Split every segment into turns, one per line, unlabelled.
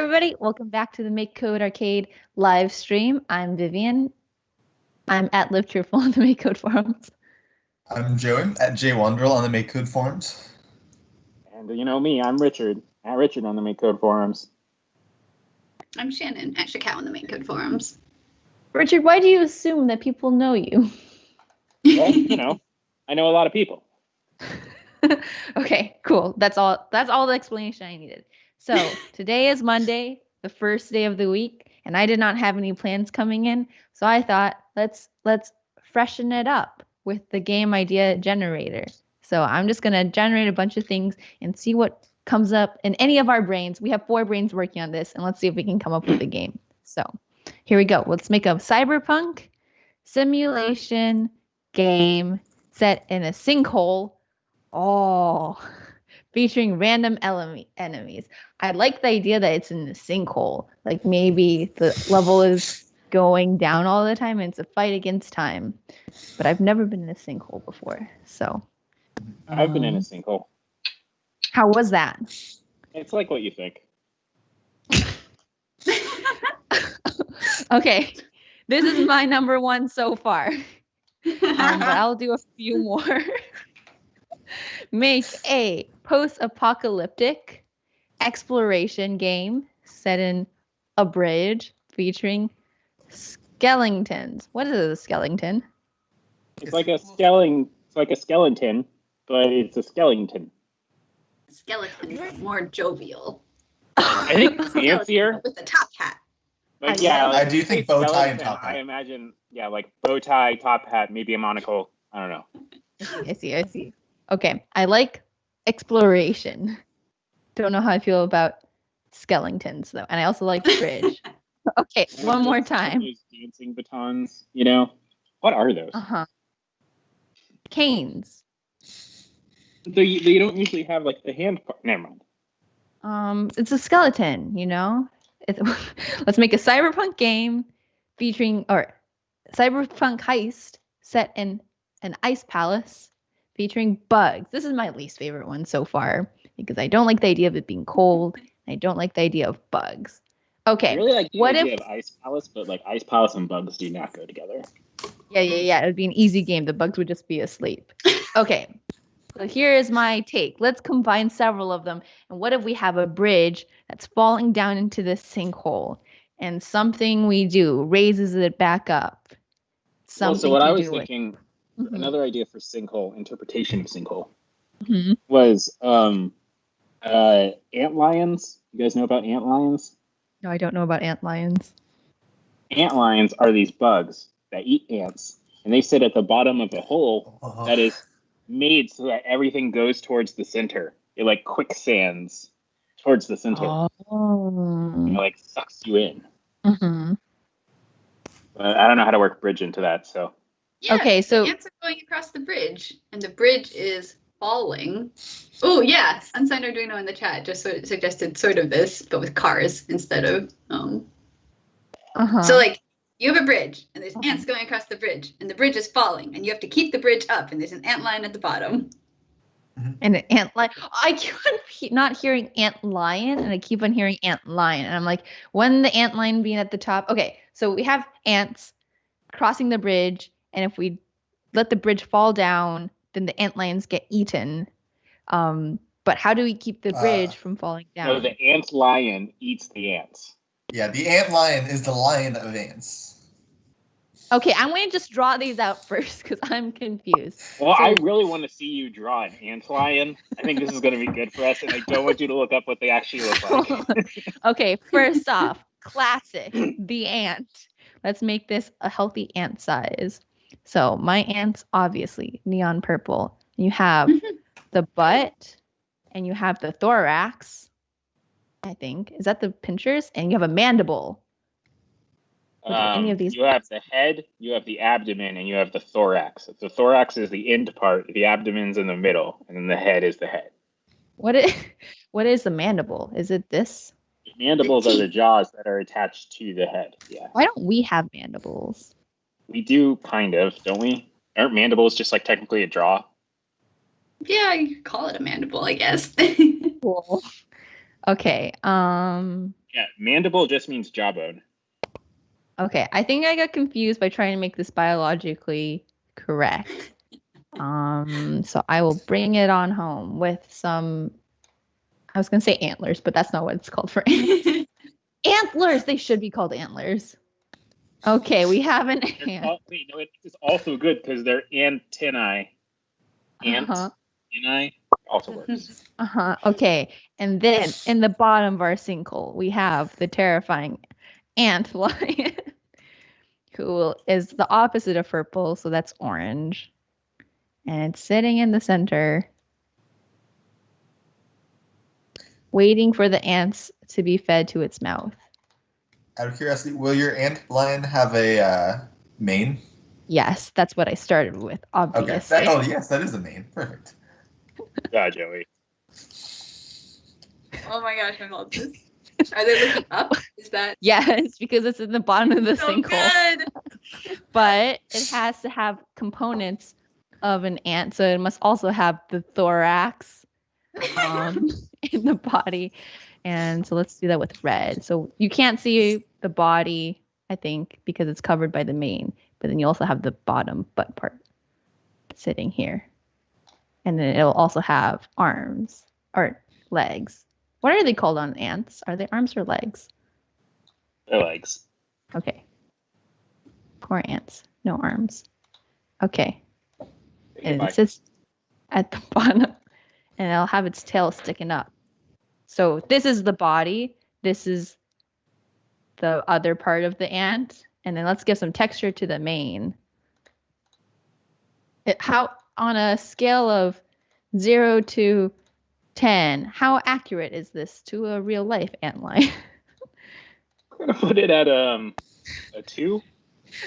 everybody. Welcome back to the MakeCode Arcade live stream. I'm Vivian. I'm at Live Cheerful on the MakeCode forums.
I'm Joey at JWonderl on the MakeCode forums.
And you know me, I'm Richard at Richard on the MakeCode forums.
I'm Shannon at Shakao on the MakeCode forums.
Richard, why do you assume that people know you?
Well, you know, I know a lot of people.
Okay, cool. That's all the explanation I needed. So today is Monday, the first day of the week, and I did not have any plans coming in. So I thought let's freshen it up with the game idea generator. So I'm just gonna generate a bunch of things and see what comes up in any of our brains. We have 4 brains working on this, and let's see if we can come up with a game. So here we go. Let's make a cyberpunk simulation game set in a sinkhole. Oh, featuring random enemies. I like the idea that it's in the sinkhole. Like maybe the level is going down all the time and it's a fight against time. But I've never been in a sinkhole before. So
I've been in a sinkhole.
How was that?
It's like what you think.
Okay, this is my number 1 so far. But I'll do a few more. Make a post-apocalyptic exploration game set in a bridge featuring skeletons. What is a skeleton?
It's like a skeleton. It's like a skeleton, but it's a skeleton.
Skeleton is more jovial.
I think fancier
with a top hat.
But yeah,
I do think bow tie and top hat.
I imagine, yeah, like bow tie, top hat, maybe a monocle. I don't know.
I see. Okay, I like exploration. Don't know how I feel about skeletons though, and I also like bridge. Okay, one more time.
Those dancing batons, you know, what are those?
Canes.
They don't usually have like the hand part. Never mind.
It's a skeleton, you know. Let's make a cyberpunk game featuring cyberpunk heist set in an ice palace featuring bugs. This is my least favorite one so far because I don't like the idea of it being cold. I don't like the idea of bugs. Okay.
I really like the idea of ice palace, but like ice palace and bugs do not go together.
Yeah. It would be an easy game. The bugs would just be asleep. Okay. So here is my take. Let's combine several of them. And what if we have a bridge that's falling down into this sinkhole and something we do raises it back up?
So what I was thinking, another idea for sinkhole, interpretation of sinkhole, was antlions. You guys know about antlions?
No, I don't know about antlions.
Antlions are these bugs that eat ants, and they sit at the bottom of a hole that is made so that everything goes towards the center. It like quicksands towards the center. And it like sucks you in. But I don't know how to work bridge into that, so.
Yeah,
okay, so
ants are going across the bridge, and the bridge is falling. Oh yeah, Unsigned Arduino in the chat just suggested sort of this, but with cars instead of. So like you have a bridge, and there's ants going across the bridge, and the bridge is falling, and you have to keep the bridge up, and there's an ant lion at the bottom.
And an ant lion. I keep not hearing ant lion, and I keep on hearing ant lion, and I'm like, when the ant lion being at the top? Okay, so we have ants crossing the bridge. And if we let the bridge fall down, then the ant lions get eaten. But how do we keep the bridge from falling down?
No, the ant lion eats the ants.
Yeah, the ant lion is the lion of ants.
Okay, I'm going to just draw these out first because I'm confused.
Well, I really want to see you draw an ant lion. I think this is going to be good for us, and I don't want you to look up what they actually look like.
Okay, first off, classic, the ant. Let's make this a healthy ant size. So my ant's obviously neon purple. You have the butt and you have the thorax, I think. Is that the pinchers? And you have a mandible. Any of these?
You have the head, you have the abdomen, and you have the thorax. The thorax is the end part, the abdomen's in the middle, and then the head is the head.
What is the mandible? Is it this?
The mandibles are the jaws that are attached to the head. Yeah.
Why don't we have mandibles?
We do, kind of, don't we? Aren't mandibles just like technically a jaw?
Yeah, you could call it a mandible, I guess.
Cool. Okay.
Yeah, mandible just means jawbone.
Okay, I think I got confused by trying to make this biologically correct. So I will bring it on home with some. I was gonna say antlers, but that's not what it's called for ants. Antlers. They should be called antlers. Okay, we have an ant.
Wait, no, it's also good because they're antennae. Antennae also works.
Okay, and then in the bottom of our sinkhole, we have the terrifying antlion, who is the opposite of purple, so that's orange. And it's sitting in the center, waiting for the ants to be fed to its mouth.
Out of curiosity, will your antlion have a mane?
Yes, that's what I started with, obviously.
Okay. Yes, that is a mane. Perfect.
Yeah, Joey.
Oh my gosh, I love this. Are they looking up? Is that?
Yes, because it's in the bottom of the
so
sinkhole.
Good.
But it has to have components of an ant, so it must also have the thorax in the body. And so let's do that with red. So you can't see the body, I think, because it's covered by the mane. But then you also have the bottom butt part sitting here. And then it'll also have arms or legs. What are they called on ants? Are they arms or legs?
They're legs.
Okay. Poor ants. No arms. Okay. And it sits at the bottom. And it'll have its tail sticking up. So this is the body. This is the other part of the ant. And then let's give some texture to the mane. How on a scale of 0 to 10, how accurate is this to a real life antlion?
I'm gonna put it at a 2.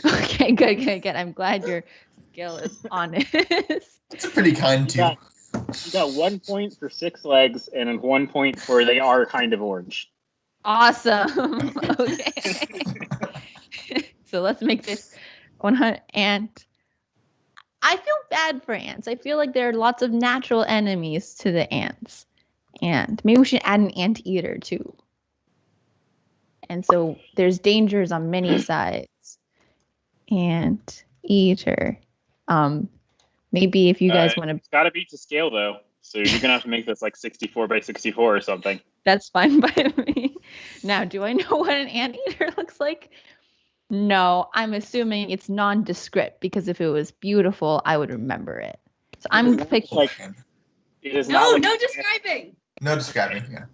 Okay, good. I'm glad your scale is honest.
It's a pretty kind 2.
You got 1 point for 6 legs and then 1 point for they are kind of orange.
Awesome. Okay. So let's make this 100 ant. I feel bad for ants. I feel like there are lots of natural enemies to the ants. And maybe we should add an anteater too. And so there's dangers on many sides. Anteater. Maybe if you guys want to.
It's got to be to scale though. So you're going to have to make this like 64 by 64 or something.
That's fine by me. Now, do I know what an anteater looks like? No, I'm assuming it's nondescript because if it was beautiful, I would remember it. So I'm picking.
Like, it is
no
not like
describing.
No describing, yeah.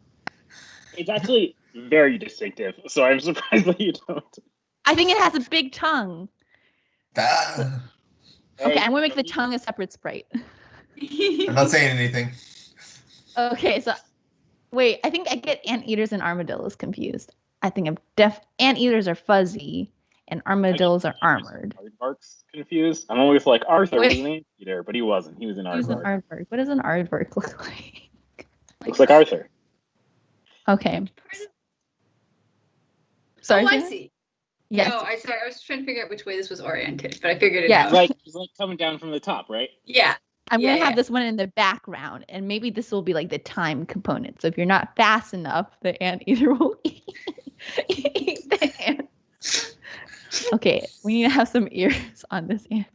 It's actually very distinctive, so I'm surprised that you don't.
I think it has a big tongue. Okay, I'm going to make the tongue a separate sprite.
I'm not saying anything.
Okay, so wait, I think I get anteaters and armadillos confused. I think anteaters are fuzzy and armadillos are armored.
Aardvark's confused. I'm always like, Arthur was an anteater, but he wasn't. He was an aardvark.
What does an aardvark look like?
Looks like Arthur.
Okay. Sorry.
Oh, I see.
Yes.
No, I was trying to figure out which way this was oriented, but I figured it out.
It's like coming down from the top, right?
Yeah.
I'm going to have this one in the background, and maybe this will be like the time component. So if you're not fast enough, the anteater will eat the ant. Okay, we need to have some ears on this ant.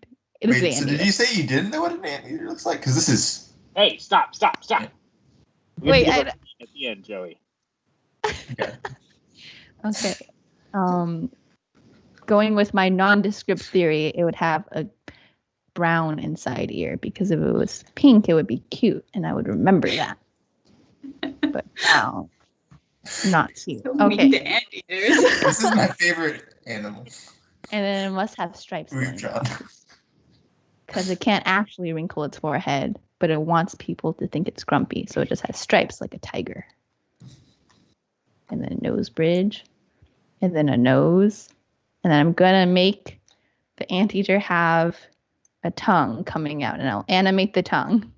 Wait, so did you say you didn't know what an anteater looks like? Because this is...
Hey, stop.
Wait,
at the end, Joey.
Okay. Going with my nondescript theory, it would have a brown inside ear because if it was pink, it would be cute, and I would remember that. But now, not cute.
So
okay.
mean to anteaters.
This is my favorite animal.
And then it must have stripes.
We've drawn.
Because it can't actually wrinkle its forehead, but it wants people to think it's grumpy, so it just has stripes like a tiger. And then a nose bridge, and then a nose, and then I'm gonna make the anteater have a tongue coming out, and I'll animate the tongue.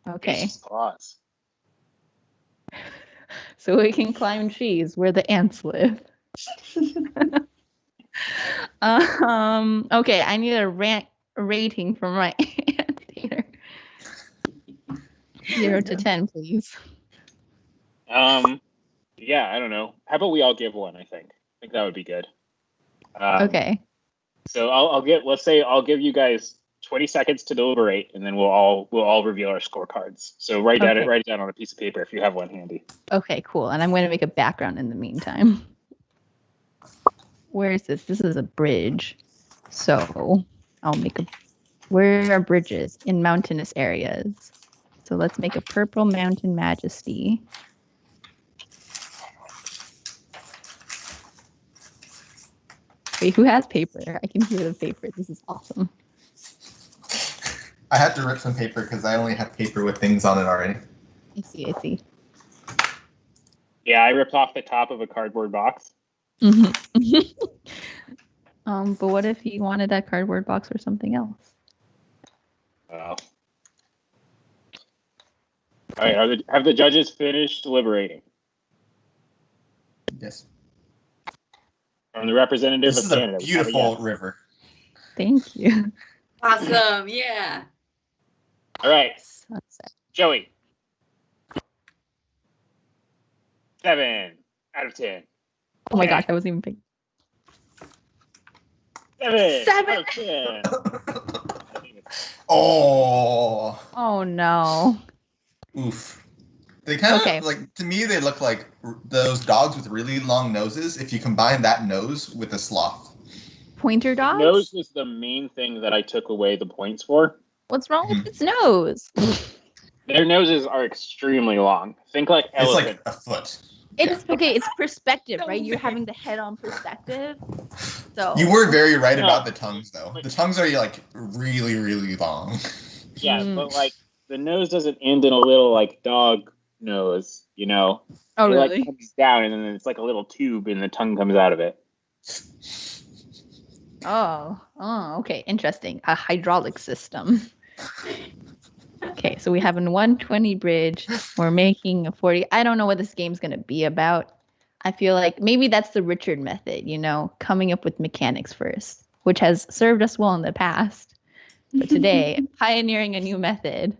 Okay.
Claws.
So we can climb trees where the ants live. Okay, I need a rating for my anteater. 0 to 10, please.
Yeah, I don't know. How about we all give one? I think that would be good.
Okay.
So let's say I'll give you guys 20 seconds to deliberate, and then we'll all reveal our scorecards. So write it down on a piece of paper if you have one handy.
Okay, cool. And I'm going to make a background in the meantime. Where is this? This is a bridge. So I'll make where are bridges? In mountainous areas. So let's make a purple mountain majesty. Wait, who has paper? I can hear the paper. This is awesome.
I had to rip some paper because I only have paper with things on it already.
I see.
Yeah, I ripped off the top of a cardboard box.
Mm-hmm. But what if he wanted that cardboard box for something else?
All right, have the judges finished deliberating?
Yes.
From the representative
This
of
is
Canada.
a beautiful river.
Thank you.
Awesome. Yeah.
All right,
Sunset.
Joey. 7 out of 10.
Oh my gosh, I wasn't even paying.
7 out of 10.
Oh.
Oh no.
Oof. They kind of like, to me, they look like those dogs with really long noses. If you combine that nose with a sloth.
Pointer dogs?
Nose was the main thing that I took away the points for.
What's wrong with its nose?
Their noses are extremely long. Think like elephant.
It's like a foot.
It's okay. It's perspective, right? You're having the head-on perspective. So
you were very right about the tongues, though. The tongues are like really, really long.
Yeah, but like the nose doesn't end in a little like dog nose, you know?
Oh,
it
really?
Like comes down and then it's like a little tube and the tongue comes out of it.
Oh, okay. Interesting. A hydraulic system. Okay, so we have a 120 bridge. We're making a 40. I don't know what this game's going to be about. I feel like maybe that's the Richard method, you know, coming up with mechanics first, which has served us well in the past. But today, pioneering a new method.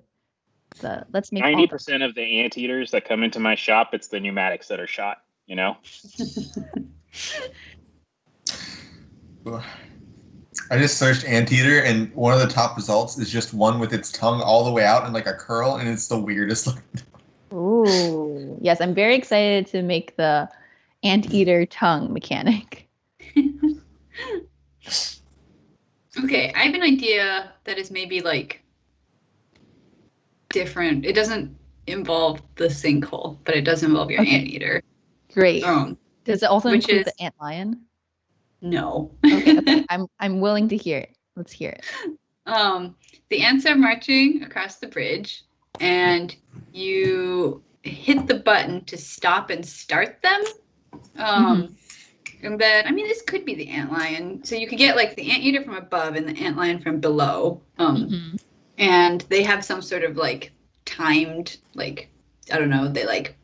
So let's make
90% of the anteaters that come into my shop, it's the pneumatics that are shot, you know?
I just searched anteater, and one of the top results is just one with its tongue all the way out and like a curl, and it's the weirdest looking.
Ooh, yes, I'm very excited to make the anteater tongue mechanic.
Okay, I have an idea that is maybe like different. It doesn't involve the sinkhole, but it does involve your anteater.
Great. Does it also include the antlion?
No.
Okay. I'm willing to hear it. Let's hear it.
The ants are marching across the bridge, and you hit the button to stop and start them. And then, I mean, this could be the antlion. So you could get like the anteater from above and the antlion from below. And they have some sort of like timed, like, I don't know, they like,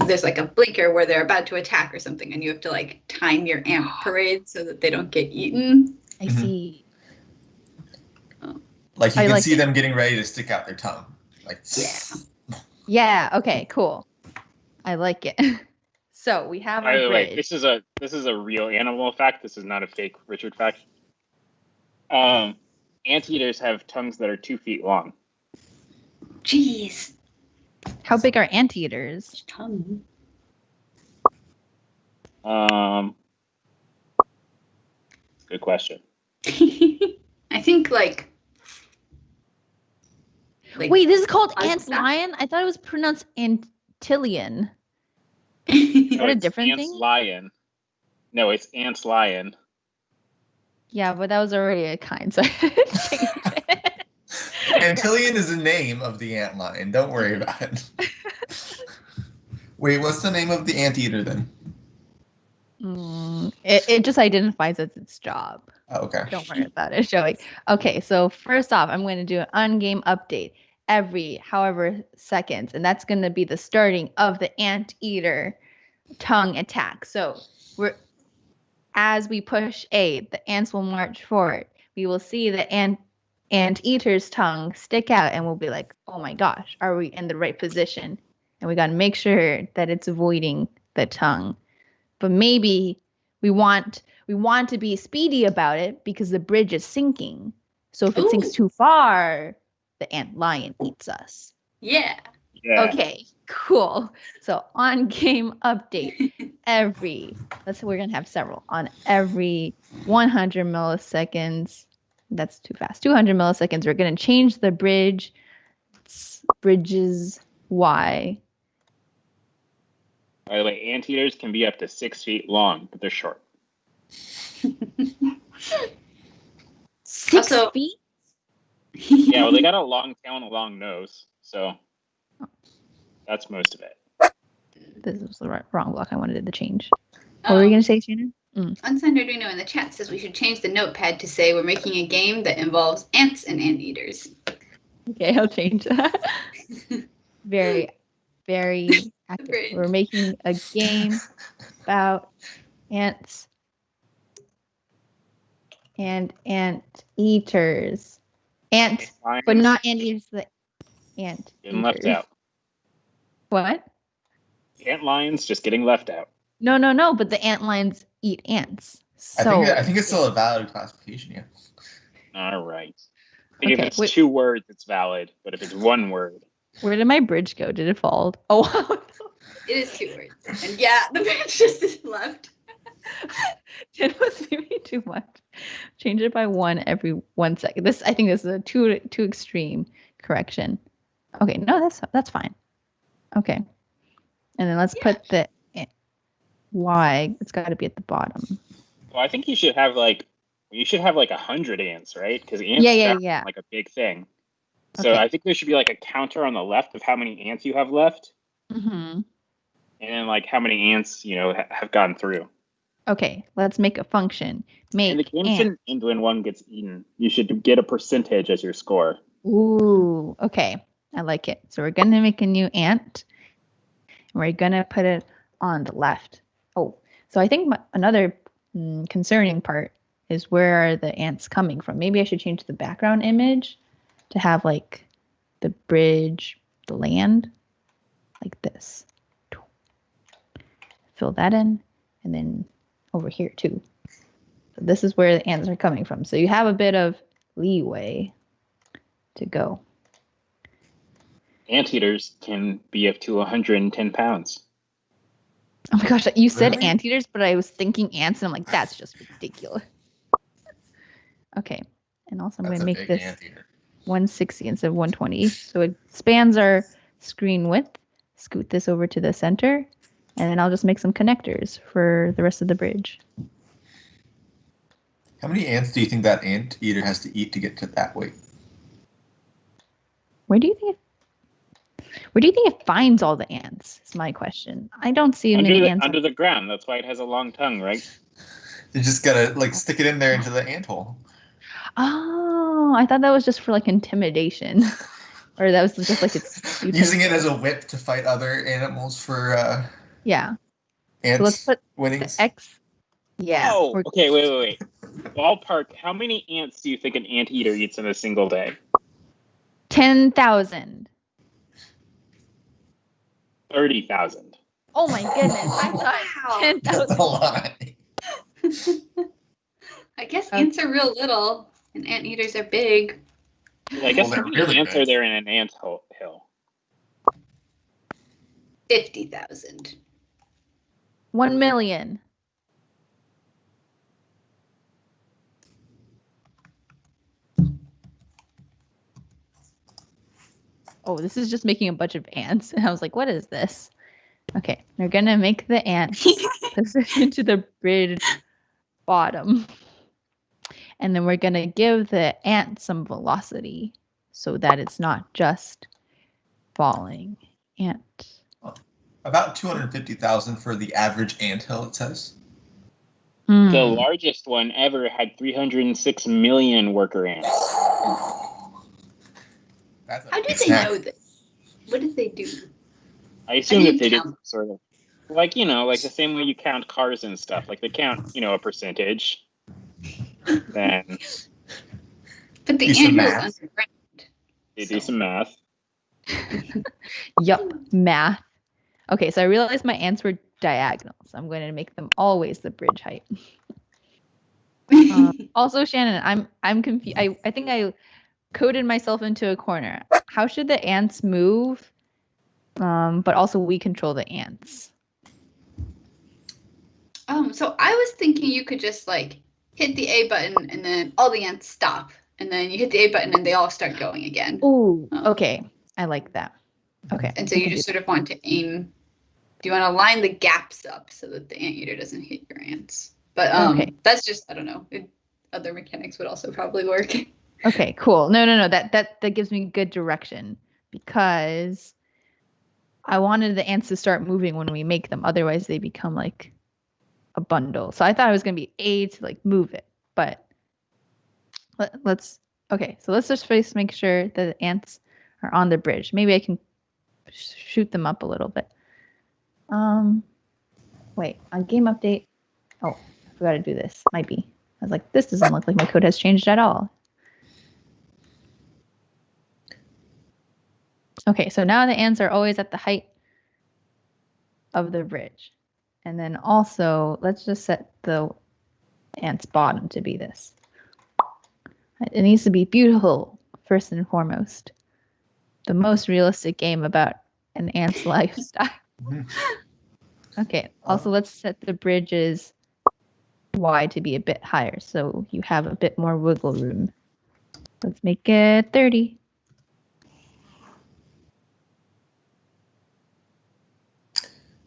there's like a blinker where they're about to attack or something, and you have to like time your ant parade so that they don't get eaten.
I see.
Like you can see them getting ready to stick out their tongue. Like
yeah. Okay. Cool. I like it. So we have.
By the way, this is a real animal fact. This is not a fake Richard fact. Anteaters have tongues that are 2 feet long.
Jeez.
How big are anteaters?
Tongue.
Good question.
I think like
wait, this is called antlion? I thought it was pronounced antlion. Is that a different thing?
Antlion. No, it's antlion.
Yeah, but that was already a kind, so I had to change it.
Antlion is the name of the antlion. Don't worry about it. Wait, what's the name of the anteater then?
It just identifies as its job.
Oh, okay.
Don't worry about it, Joey. Okay, so first off, I'm going to do an on-game update every however seconds, and that's going to be the starting of the anteater tongue attack. So as we push A, the ants will march forward. We will see the anteater's tongue stick out, and we'll be like, oh my gosh, are we in the right position? And we got to make sure that it's avoiding the tongue. But maybe we want to be speedy about it because the bridge is sinking. So if it sinks too far, the antlion eats us.
Yeah.
Okay, cool. So on game update, we're gonna have several on every 100 milliseconds. That's too fast. 200 milliseconds. We're gonna change the bridges Y.
By the way, anteaters can be up to 6 feet long, but they're short.
6 feet?
Yeah, well, they got a long tail and a long nose, so that's most of it.
This was the wrong block. I wanted to change. What were you going to say, Shannon?
Unsigned Arduino in the chat says we should change the notepad to say we're making a game that involves ants and anteaters.
Okay, I'll change that. Very, very accurate. We're making a game about ants and anteaters. Ant, but not anteaters, the ant.
Getting left out.
What?
Antlions just getting left out.
No, but the antlions eat ants. So
I think it's still a valid classification, yeah.
All right. I think if it's 2 words, it's valid, but if it's 1 word.
Where did my bridge go? Did it fall? Oh,
it is 2 words. And yeah, the bridge just left.
It was maybe too much. Change it by 1 every 1 second. I think this is a too extreme correction. Okay, no, that's fine. Okay. And then let's put the Y. It's got to be at the bottom.
Well, I think you should have like 100 ants, right? Because ants
yeah.
like a big thing. So I think there should be like a counter on the left of how many ants you have left.
Mm-hmm.
And then like how many ants, have gone through.
Okay, let's make a function.
And the game shouldn't end when one gets eaten. You should get a percentage as your score.
Ooh, okay. I like it. So we're going to make a new ant. And we're going to put it on the left. Oh, so I think another concerning part is where are the ants coming from? Maybe I should change the background image to have like the bridge, the land, like this. Fill that in, and then over here too. So this is where the ants are coming from. So you have a bit of leeway to go.
Anteaters can be up to 110 pounds.
Oh my gosh, you said anteaters, but I was thinking ants, and I'm like, that's just ridiculous. Okay, and also I'm going to make this anteater. 160 instead of 120. So it spans our screen width. Scoot this over to the center, and then I'll just make some connectors for the rest of the bridge.
How many ants do you think that anteater has to eat to get to that weight?
Where do you think it finds all the ants? Is my question. I don't see many ants
under the ground. That's why it has a long tongue, right?
You just gotta like stick it in there into the anthole.
Oh, I thought that was just for like intimidation, or that was just like it's
using it as a whip to fight other animals for ants.
So let's put
winnings.
The X. Yeah.
Oh, okay. Wait. Ballpark. How many ants do you think an anteater eats in a single day?
10,000.
30,000.
Oh my goodness! I thought 10,000.
That's a lot.
I guess ants are real little, and anteaters are big.
I guess how many ants are there in an ant hill?
50,000.
1 million. Oh, this is just making a bunch of ants. And I was like, what is this? Okay, we're going to make the ant position to the bridge bottom. And then we're going to give the ant some velocity so that it's not just falling. Ant.
About 250,000 for the average anthill, it says.
The largest one ever had 306 million worker ants.
How do they know this? What did they do?
I assume that they did sort of like the same way you count cars and stuff. Like they count, a percentage. Then
But the ant hill is underground.
You do some math.
Yup, math. Okay, so I realized my ants were diagonal, so I'm going to make them always the bridge height. Also, Shannon, I'm confused. I think I coded myself into a corner. How should the ants move? But also we control the ants.
So I was thinking you could just like hit the A button and then all the ants stop, and then you hit the A button and they all start going again.
Ooh, okay. I like that. Okay.
And so you just sort of want to aim. Do you want to line the gaps up so that the anteater doesn't hit your ants? But
okay.
That's just, I don't know. Other mechanics would also probably work.
Okay, cool. No. That gives me good direction because I wanted the ants to start moving when we make them. Otherwise, they become like a bundle. So I thought it was going to be A to like move it. But let's just first make sure that the ants are on the bridge. Maybe I can shoot them up a little bit. Wait, on game update. Oh, I forgot to do this. Might be. I was like, this doesn't look like my code has changed at all. Okay, so now the ants are always at the height of the bridge. And then also, let's just set the ant's bottom to be this. It needs to be beautiful, first and foremost. The most realistic game about an ant's lifestyle. Okay, also let's set the bridges wide to be a bit higher so you have a bit more wiggle room. Let's make it 30.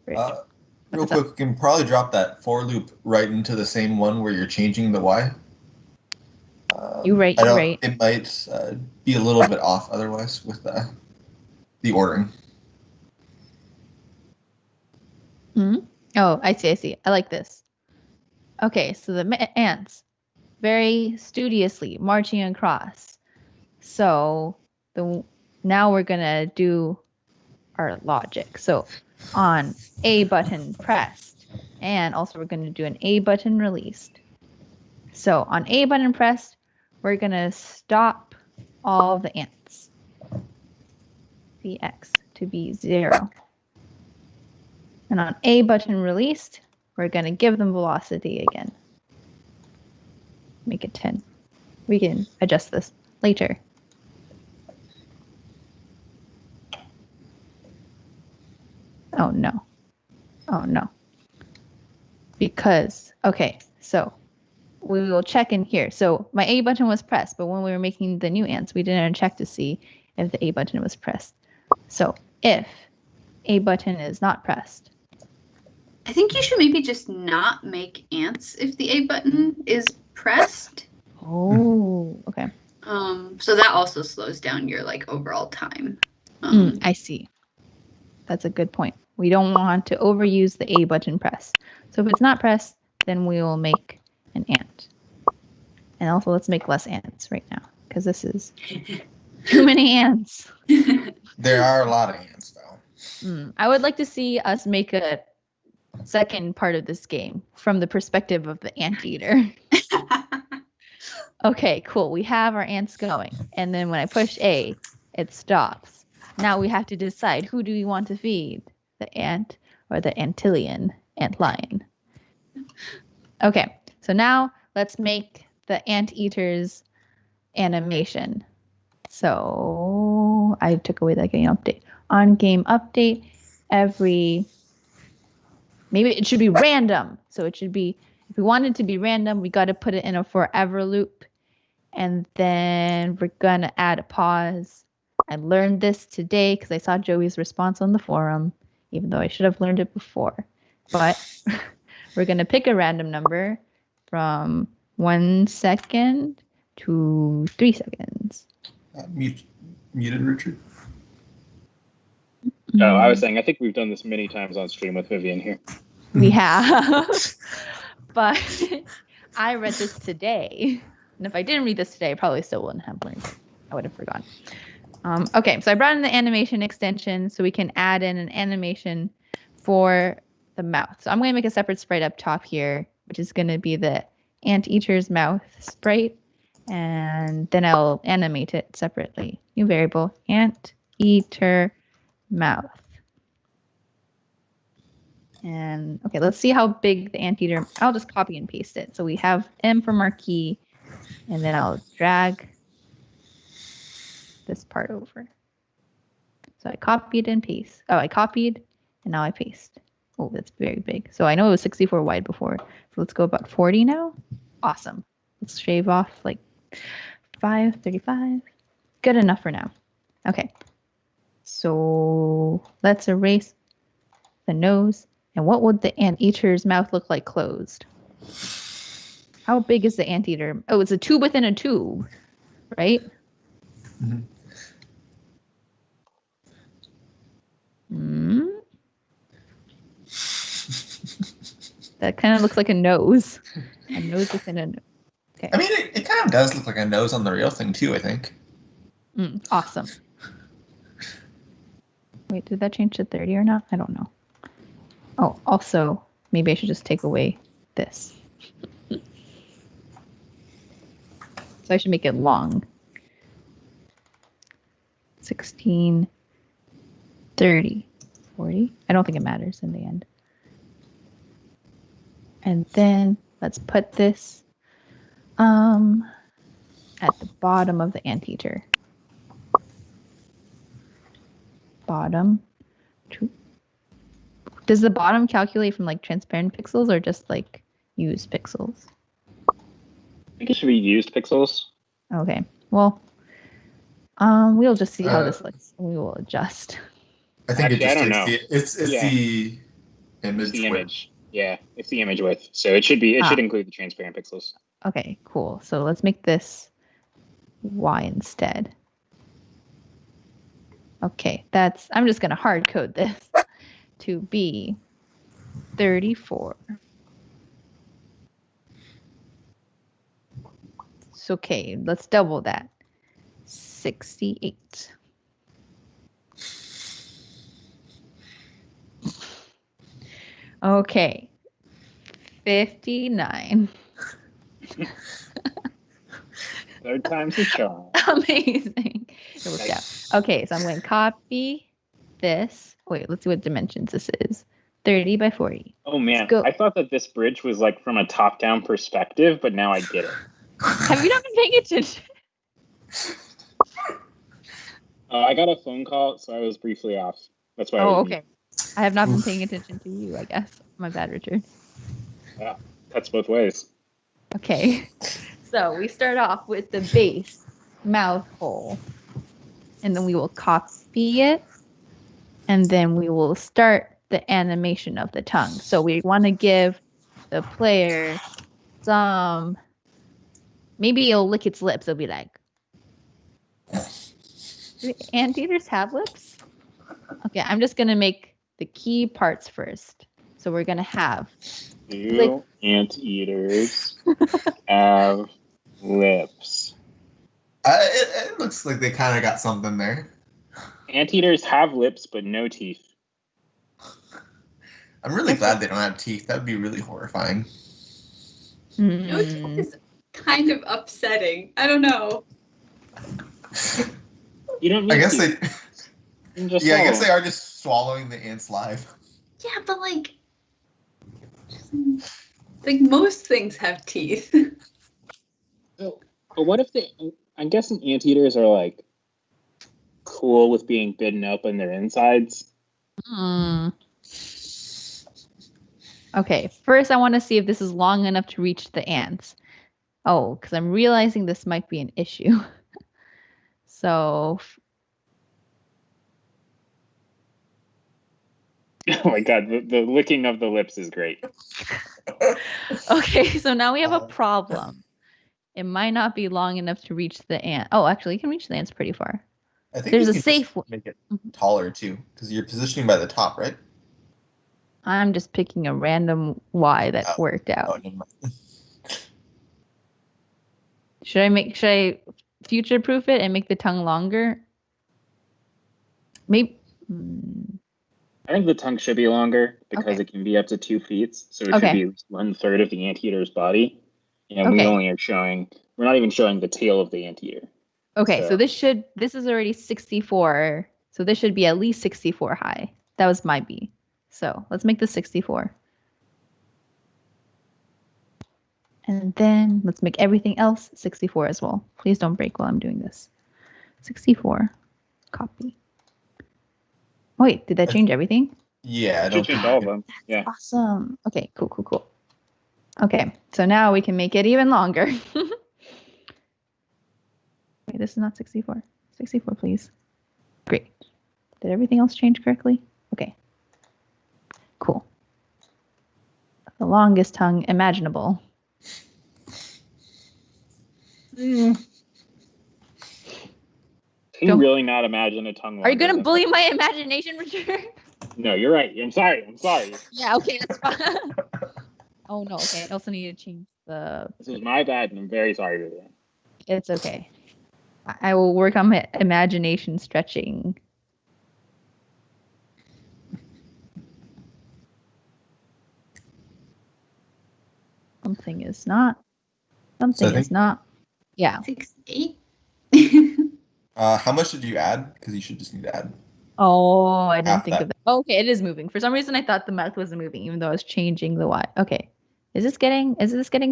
Real quick, you can probably drop that for loop right into the same one where you're changing the Y.
You're right.
It might be a little bit off otherwise with the ordering.
Oh, I see. I like this. Okay, so the ants very studiously marching across. So now we're gonna do our logic. So on A button pressed, and also we're gonna do an A button released. So on A button pressed, we're gonna stop all the ants. Cx to be 0. And on A button released, we're going to give them velocity again. Make it 10. We can adjust this later. Oh no. Because, okay, so we will check in here. So my A button was pressed, but when we were making the new ants, we didn't check to see if the A button was pressed. So if A button is not pressed,
I think you should maybe just not make ants if the A button is pressed.
Oh, okay.
So that also slows down your like overall time.
I see. That's a good point. We don't want to overuse the A button press. So if it's not pressed, then we will make an ant. And also let's make less ants right now because this is too many ants.
There are a lot of ants though.
I would like to see us make a second part of this game from the perspective of the anteater. Okay, cool. We have our ants going. And then when I push A, it stops. Now we have to decide who do we want to feed, the ant or the antlion, antlion. Okay, so now let's make the anteater's animation. So I took away that game update. On game update, maybe it should be random. So it should be, if we want it to be random, we got to put it in a forever loop. And then we're going to add a pause. I learned this today because I saw Joey's response on the forum, even though I should have learned it before. But we're going to pick a random number from 1 second to 3 seconds.
Muted, Richard?
Oh, I was saying, I think we've done this many times on stream with Vivian here.
We have. But I read this today. And if I didn't read this today, I probably still wouldn't have learned it. I would have forgotten. Okay, so I brought in the animation extension so we can add in an animation for the mouth. So I'm going to make a separate sprite up top here, which is going to be the anteater's mouth sprite. And then I'll animate it separately. New variable, anteater mouth. And okay, let's see how big the anteater. I'll just copy and paste it. So we have M from our key, and then I'll drag this part over. So I copied and paste. Oh, I copied, and now I paste. Oh, that's very big. So I know it was 64 wide before. So let's go about 40 now. Awesome. Let's shave off like 35. Good enough for now. Okay. So let's erase the nose. And what would the anteater's mouth look like closed? How big is the anteater? Oh, it's a tube within a tube, right? Mm-hmm. That kind of looks like a nose. A nose within a nose. Okay.
I mean, it kind of does look like a nose on the real thing, too, I think.
Awesome. Wait, did that change to 30 or not? I don't know. Oh, also, maybe I should just take away this. So I should make it long. 16, 30, 40. I don't think it matters in the end. And then let's put this at the bottom of the anteater. Bottom. Does the bottom calculate from like transparent pixels or just like used pixels?
I think it should be used pixels.
Okay. Well, we'll just see how this looks. We will adjust.
I think
Actually,
it just
I don't know.
It's the image.
It's the image. Yeah, it's the image width. So it should be. It should include the transparent pixels.
Okay, cool. So let's make this Y instead. Okay, I'm just gonna hard code this to be 34. It's okay. Let's double that. 68. Okay. 59.
Third time's the charm.
Amazing. It worked out. Okay, so I'm going to copy this. Wait, let's see what dimensions this is. 30 by 40.
Oh man, I thought that this bridge was like from a top-down perspective, but now I get it.
Have you not been paying attention?
I got a phone call, so I was briefly off. That's why.
Oh, okay. I have not been paying attention to you, I guess. My bad, Richard.
Yeah, cuts both ways.
Okay. So we start off with the base mouth hole. And then we will copy it. And then we will start the animation of the tongue. So we want to give the player some... Maybe it'll lick its lips. It'll be like... Do anteaters have lips? Okay, I'm just going to make the key parts first. So we're going to have...
Do anteaters have lips?
It looks like they kind of got something there.
Anteaters have lips, but no teeth.
I'm really glad they don't have teeth. That would be really horrifying.
No teeth is kind of upsetting. I don't know.
You don't need
I guess
teeth.
I guess they are just swallowing the ants live.
Yeah, but like most things have teeth.
So, but what if I'm guessing anteaters are like cool with being bitten up in their insides.
Okay, first I want to see if this is long enough to reach the ants. Oh, because I'm realizing this might be an issue. So...
Oh my god, the licking of the lips is great.
Okay, so now we have a problem. It might not be long enough to reach the ant. Oh, actually, you can reach the ants pretty far.
I think
there's a safe one.
Make it taller too, because you're positioning by the top, right?
I'm just picking a random Y that worked out.
Oh, never mind.
Should I future-proof it and make the tongue longer? Maybe.
I think the tongue should be longer because it can be up to 2 feet, so it should be 1/3 of the anteater's body. Yeah, we only are showing. We're not even showing the tail of the anteater.
Okay, so this is already 64. So this should be at least 64 high. That was my B. So let's make this 64. And then let's make everything else 64 as well. Please don't break while I'm doing this. 64. Copy. Wait, did that change everything?
Yeah,
I don't change all of them. Yeah.
Awesome. Okay, cool. Okay, so now we can make it even longer. Wait, this is not 64. 64, please. Great. Did everything else change correctly? Okay. Cool. The longest tongue imaginable.
Can you really not imagine a tongue?
Are you gonna bully my imagination, Richard?
No, you're right. I'm sorry.
Yeah, okay, that's fine. Oh no, okay. I also need to change the.
This is my bad, and I'm very sorry, Vivian.
It's okay. I will work on my imagination stretching. Something is not. Something is not. Yeah.
68.
How much did you add? Because you should just need to add.
Oh, I didn't think of that. Oh, okay, it is moving. For some reason, I thought the mouth wasn't moving, even though I was changing the Y. Okay. Is this getting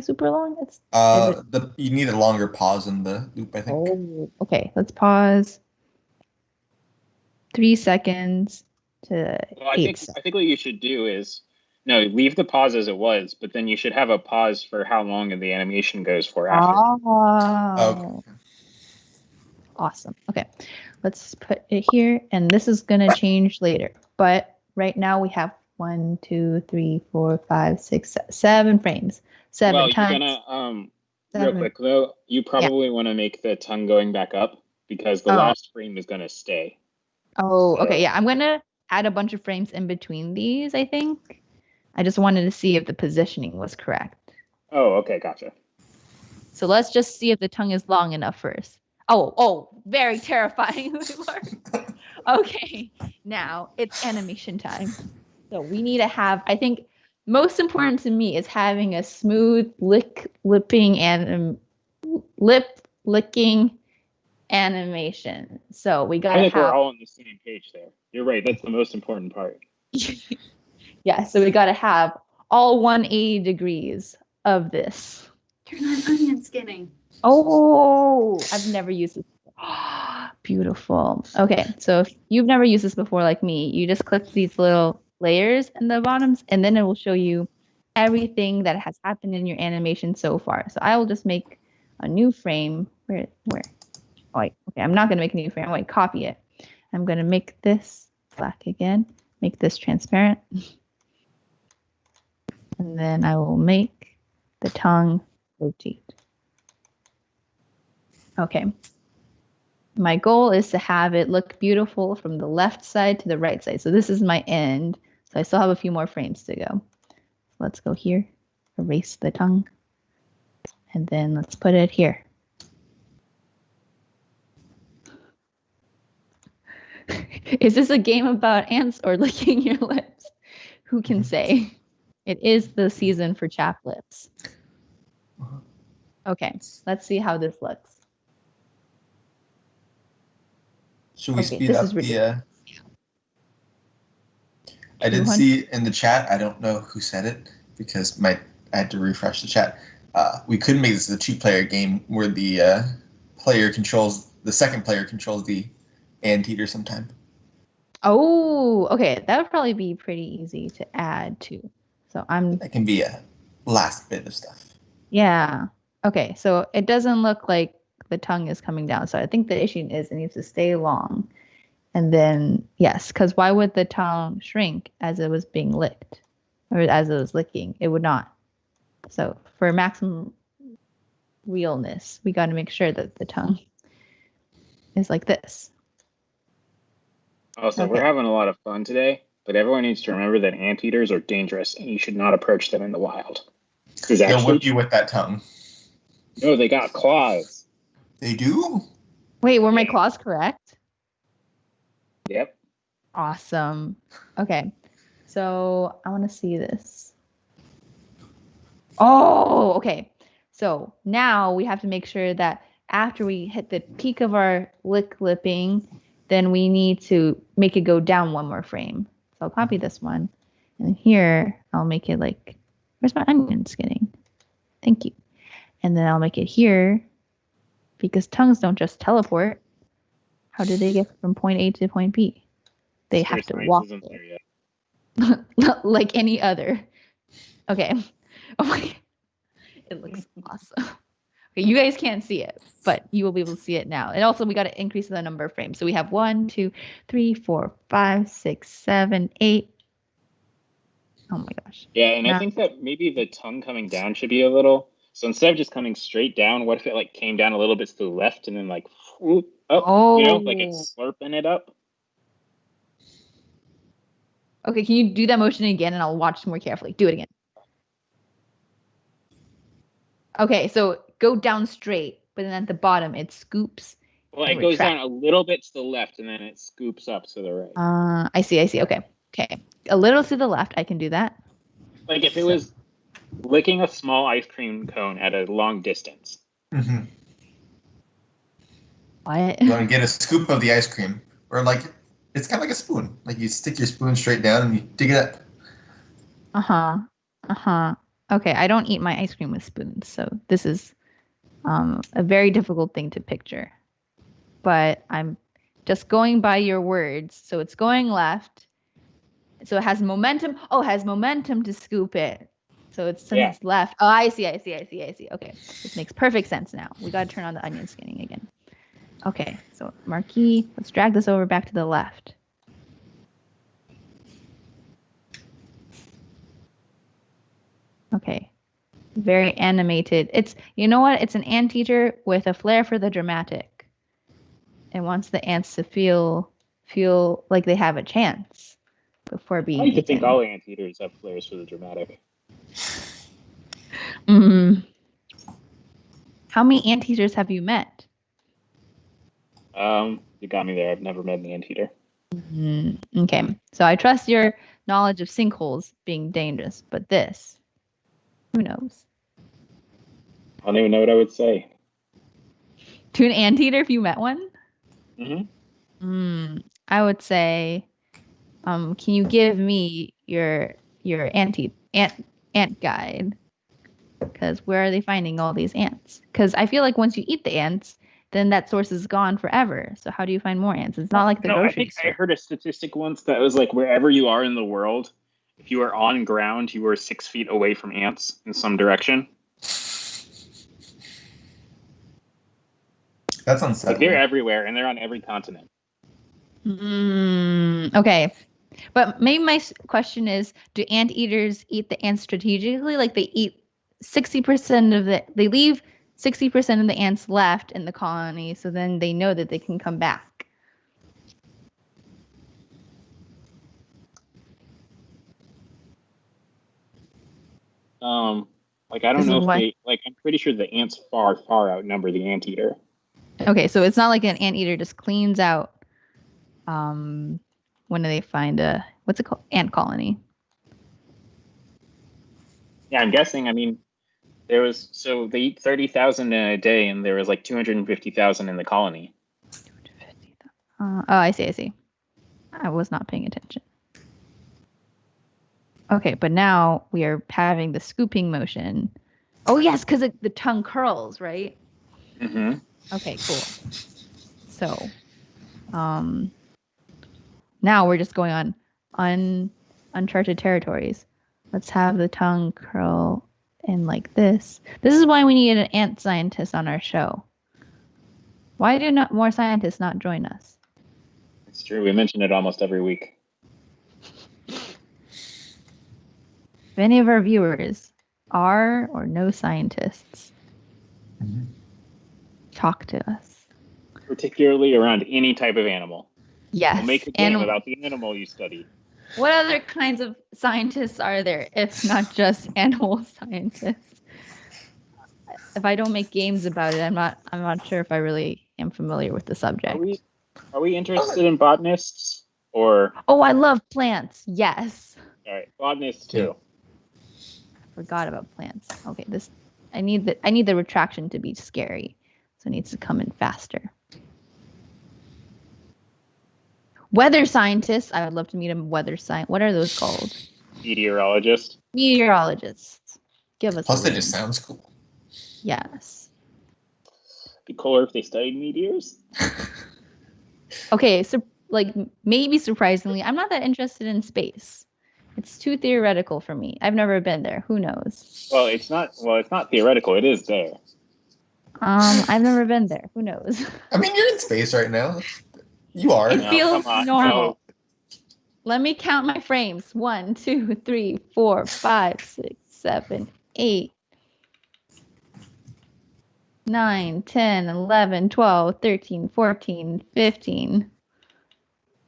super long?
You need a longer pause in the loop, I think.
Oh, okay. Let's pause. 3 seconds to 8 seconds.
I think what you should do is leave the pause as it was, but then you should have a pause for how long the animation goes for after.
Oh. Okay. Awesome. Okay. Let's put it here, and this is gonna change later. But right now we have 1, 2, 3, 4, 5, 6, 7 frames. 7 times.
You're gonna real quick though, you probably want to make the tongue going back up because the last frame is gonna stay.
Oh, okay. Yeah, I'm gonna add a bunch of frames in between these, I think. I just wanted to see if the positioning was correct.
Oh, okay, gotcha.
So let's just see if the tongue is long enough first. Oh, very terrifying. Okay, now it's animation time. So we need to have, I think, most important to me is having a smooth lip licking animation. So we got to have.
I think we're all on the same page there. You're right. That's the most important part.
Yeah. So we got to have all 180 degrees of this.
Turn on onion skinning.
Oh, I've never used this. Beautiful. Okay, so if you've never used this before like me, you just click these little layers in the bottoms, and then it will show you everything that has happened in your animation so far. So I will just make a new frame. Where? Oh, wait, okay, I'm not going to make a new frame. Wait, copy it. I'm going to make this black again, make this transparent. And then I will make the tongue rotate. Okay. My goal is to have it look beautiful from the left side to the right side. So this is my end. So I still have a few more frames to go. Let's go here, erase the tongue, and then let's put it here. Is this a game about ants or licking your lips? Who can say? It is the season for chapped lips. Okay, let's see how this looks.
Should we speed up the... I did see in the chat, I don't know who said it, because I had to refresh the chat. We could make this a 2-player game where the second player controls the anteater sometime.
Oh, okay. That would probably be pretty easy to add to. So
that can be a last bit of stuff.
Yeah. Okay, so it doesn't look like the tongue is coming down. So I think the issue is it needs to stay long. And then, yes, because why would the tongue shrink as it was being licked? Or as it was licking? It would not. So for maximum realness, we got to make sure that the tongue is like this.
Also, we're having a lot of fun today, but everyone needs to remember that anteaters are dangerous and you should not approach them in the wild.
They'll whip you with that tongue.
No, they got claws.
They do?
Wait, were my claws correct?
Yep.
Awesome. Okay. So I want to see this. Oh, okay. So now we have to make sure that after we hit the peak of our lipping, then we need to make it go down one more frame. So I'll copy this one. And here I'll make it like, where's my onion skinning? Thank you. And then I'll make it here because tongues don't just teleport. How do they get from point A to point B? They have to walk there. Like any other. Okay. Oh my. It looks awesome. Okay, you guys can't see it, but you will be able to see it now. And also we got to increase the number of frames. So we have 1, 2, 3, 4, 5, 6, 7, 8. Oh my gosh.
Yeah, and I think that maybe the tongue coming down should be a little. So instead of just coming straight down, what if it like came down a little bit to the left and then like whoop, up, like it's slurping it up?
Okay, can you do that motion again and I'll watch more carefully. Do it again. Okay, so go down straight, but then at the bottom it scoops.
Well, it goes down a little bit to the left and then it scoops up to the right.
I see. Okay. A little to the left, I can do that.
Like if it was licking a small ice cream cone at a long distance.
Mm-hmm.
What?
You want to get a scoop of the ice cream, or like it's kind of like a spoon. Like you stick your spoon straight down and you dig it up.
Okay, I don't eat my ice cream with spoons, so this is a very difficult thing to picture. But I'm just going by your words. So it's going left. So it has momentum. Oh, it has momentum to scoop it. So it's left. Oh, I see. Okay, this makes perfect sense now. We got to turn on the onion skinning again. Okay, so marquee. Let's drag this over back to the left. Okay, very animated. It's, you know what? It's an anteater with a flair for the dramatic. It wants the ants to feel like they have a chance before being eaten.
I think all anteaters have flairs for the dramatic.
How many anteaters have you met?
You got me there. I've never met an anteater.
Okay, so I trust your knowledge of sinkholes being dangerous, but this, who knows?
I don't even know what I would say.
To an anteater if you met one?
Mm-hmm.
I would say, can you give me your ant guide? Because where are they finding all these ants? Because I feel like once you eat the ants, then that source is gone forever. So how do you find more ants? It's not like the grocery store.
I heard a statistic once that was like wherever you are in the world, if you are on ground, you are 6 feet away from ants in some direction.
That's unsettling.
Like they're everywhere and they're on every continent.
Okay. But maybe my question is, do anteaters eat the ants strategically? Like they eat 60% they leave 60% of the ants left in the colony, so then they know that they can come back.
Like I don't know if they, like I'm pretty sure the ants far outnumber the anteater.
Okay, so it's not like an anteater just cleans out. When do they find what's it called? Ant colony.
Yeah, I'm guessing. I mean, they eat 30,000 in a day, and there was like 250,000 in the colony.
250,000. Oh, I see. I was not paying attention. Okay, but now we are having the scooping motion. Oh yes, because the tongue curls, right?
Mm-hmm.
Okay, cool. So, now we're just going on uncharted territories. Let's have the tongue curl in like this. This is why we need an ant scientist on our show. Why do not more scientists not join us?
It's true. We mention it almost every week.
If any of our viewers are or know scientists, talk to us.
Particularly around any type of animal.
Yes.
We'll make a game about the animal you study.
What other kinds of scientists are there, if not just animal scientists? If I don't make games about it, I'm not sure if I really am familiar with the subject.
Are we interested in botanists or?
Oh, I love plants. Yes.
All right, botanists too.
I forgot about plants. Okay, I need the retraction to be scary. So it needs to come in faster. Weather scientists. I would love to meet a weather scientist. What are those called?
Meteorologist.
Meteorologists. Give us.
Plus, it just sounds cool.
Yes.
Be cooler if they studied meteors.
Okay, so like maybe surprisingly, I'm not that interested in space. It's too theoretical for me. I've never been there. Who knows?
Well, it's not theoretical. It is there.
I've never been there. Who knows?
I mean, you're in space right now. You are.
It feels normal.
No.
Let me count my frames. 1, 2, 3, 4, 5, 6, 7, 8, 9, 10, 11, 12, 13, 14, 15,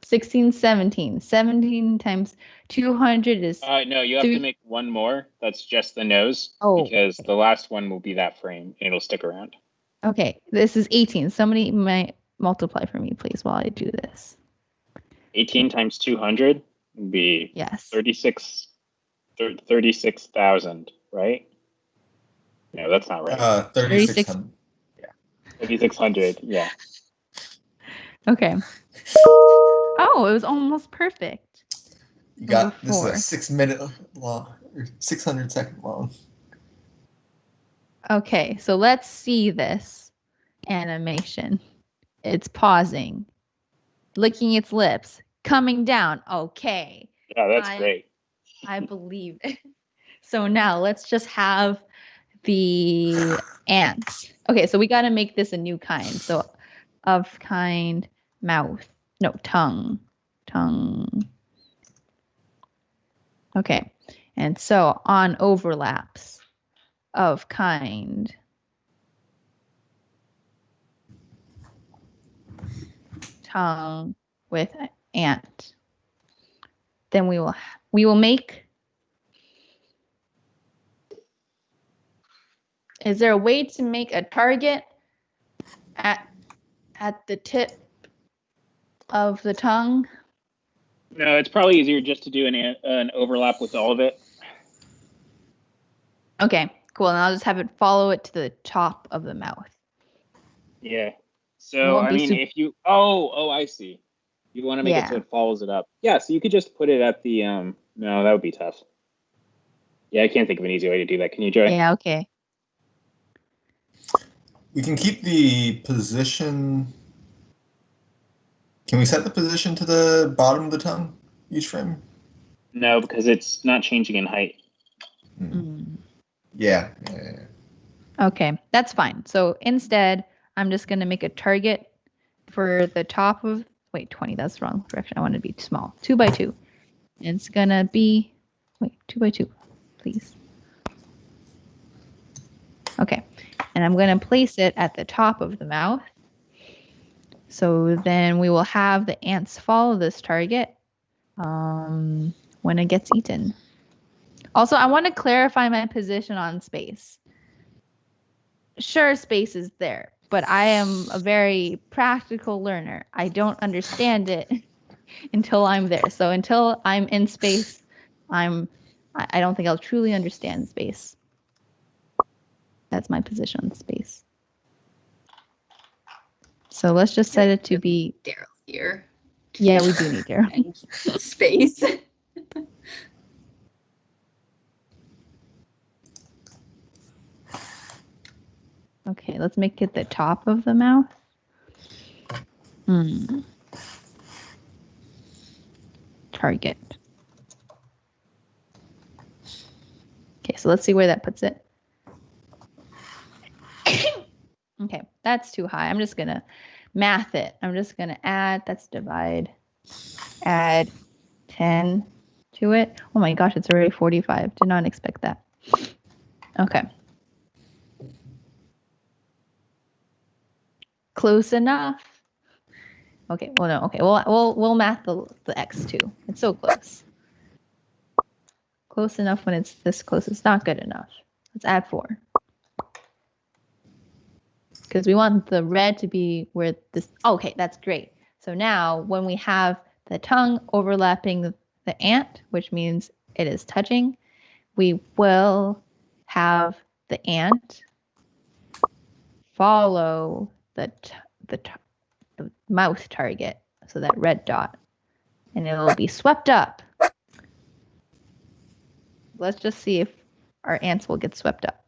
16, 17. 17 times 200 is...
No, you have to make one more. That's just the nose.
Oh.
Because the last one will be that frame, and it'll stick around.
Okay, this is 18. Somebody might multiply for me, please, while I do this.
18 times 200 would be 36,000, right? No, that's not right.
3,600.
Yeah. 3,600, yeah.
Okay. Oh, it was almost perfect.
You got this is a 6 minute long, or 600 second long.
Okay, so let's see this animation. It's pausing, licking its lips, coming down. Okay.
Yeah, that's great.
I believe it. So now let's just have the ants. Okay, so we got to make this a new kind. So of kind, mouth. No, tongue. Tongue. Okay. And so on overlaps of kind. Tongue with ant. Then we will make. Is there a way to make a target at the tip of the tongue?
No, it's probably easier just to do an overlap with all of it.
Okay, cool. And I'll just have it follow it to the top of the mouth.
Yeah. So, I mean, if you... Oh, I see. You want to make it so it follows it up. Yeah, so you could just put it at the... No, that would be tough. Yeah, I can't think of an easy way to do that. Can you, Joy?
Yeah, okay.
We can keep the position... Can we set the position to the bottom of the tongue each frame?
No, because it's not changing in height.
Yeah.
Okay, that's fine. So instead, I'm just going to make a target for the top of... Wait, 20, that's the wrong direction. I want it to be small. 2 by 2. It's going to be... Wait, 2 by 2, please. Okay, and I'm going to place it at the top of the mouth. So then we will have the ants follow this target when it gets eaten. Also, I want to clarify my position on space. Sure, space is there, but I am a very practical learner. I don't understand it until I'm there. So until I'm in space, I don't think I'll truly understand space. That's my position on space. So let's just set it to be...
Daryl here.
Yeah, we do need Daryl.
And space.
Okay, let's make it the top of the mouth. Target. Okay, so let's see where that puts it. Okay, that's too high. I'm just going to math it. I'm just going to add, that's divide, add 10 to it. Oh my gosh, it's already 45. Did not expect that. Okay. Close enough. Okay, well, no, okay, we'll math the x too. It's so close. Close enough when it's this close. It's not good enough. Let's add 4. Because we want the red to be where this... Okay, that's great. So now when we have the tongue overlapping the ant, which means it is touching, we will have the ant, follow the mouth target, so that red dot, and it will be swept up. Let's just see if our ants will get swept up.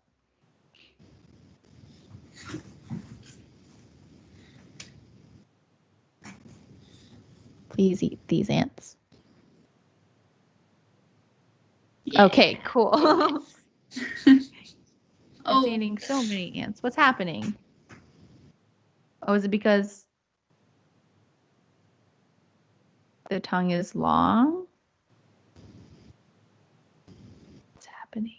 Please eat these ants.
Yeah.
Okay, cool.
Oh.
I'm eating so many ants. What's happening? Oh, is it because the tongue is long? What's happening?